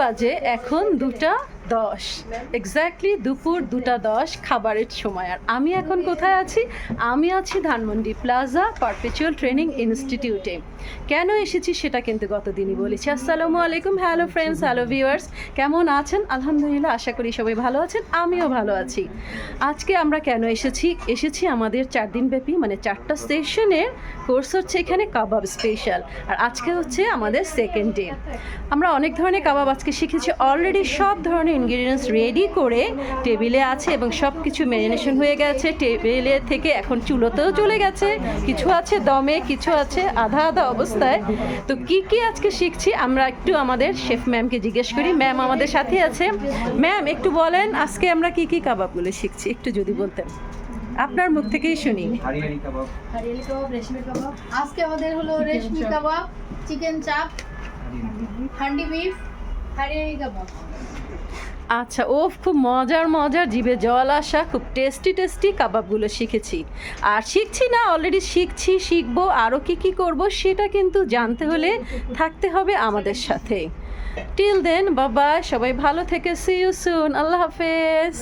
বাজে এখন 2:10, এক্স্যাক্টলি দুপুর 2:10 খাবারের সময়। আর আমি এখন কোথায় আছি? আমি আছি ধানমন্ডি প্লাজা পারপেচুয়াল ট্রেনিং ইনস্টিটিউটে। কেন এসেছি সেটা কিন্তু গতদিনই বলেছি। আসসালামু আলাইকুম, হ্যালো ফ্রেন্ডস, হ্যালো ভিউয়ার্স, কেমন আছেন? আলহামদুলিল্লাহ, আশা করি সবাই ভালো আছেন, আমিও ভালো আছি। আজকে আমরা কেন এসেছি আমাদের 4 দিনব্যাপী মানে 4টা সেশনের কোর্স হচ্ছে এখানে কাবাব স্পেশাল। আর আজকে হচ্ছে আমাদের সেকেন্ড ডে। আমরা অনেক ধরনের কাবাব আজকে শিখেছি। অলরেডি সব ধরনের ইনগ্রিডিয়েন্টস রেডি করে টেবিলে আছে এবং সব কিছু ম্যারিনেশন হয়ে গেছে। টেবিলে থেকে এখন চুলোতেও চলে গেছে, কিছু আছে দমে, কিছু আছে আধা আধা অবস্থায়। তো কি কি আজকে শিখছি আমরা একটু আমাদের শেফ ম্যামকে জিজ্ঞেস করি। ম্যাম আমাদের সাথে আছে। ম্যাম একটু বলেন আজকে আমরা কি কি কাবাবগুলো শিখছি, একটু যদি বলতেন। আপনার মুখ থেকেই শুনি। হারিয়ালি কাবাব, রেশমি কাবাব। আজকে আমাদের হলো রেশমি কাবাব, চিকেন চাপ, হান্ডি বিফ, হারিয়ালি কাবাব। আচ্ছা, ও খুব মজার জিভে জল আসা খুব টেস্টি কাবাবগুলো শিখেছি। আর শিখছি না, অলরেডি শিখবো, আরও কি করব সেটা কিন্তু জানতে হলে থাকতে হবে আমাদের সাথে। টিল দেন বাবা, সবাই ভালো থেকে, সি ইউ সুন, আল্লাহ হাফেজ।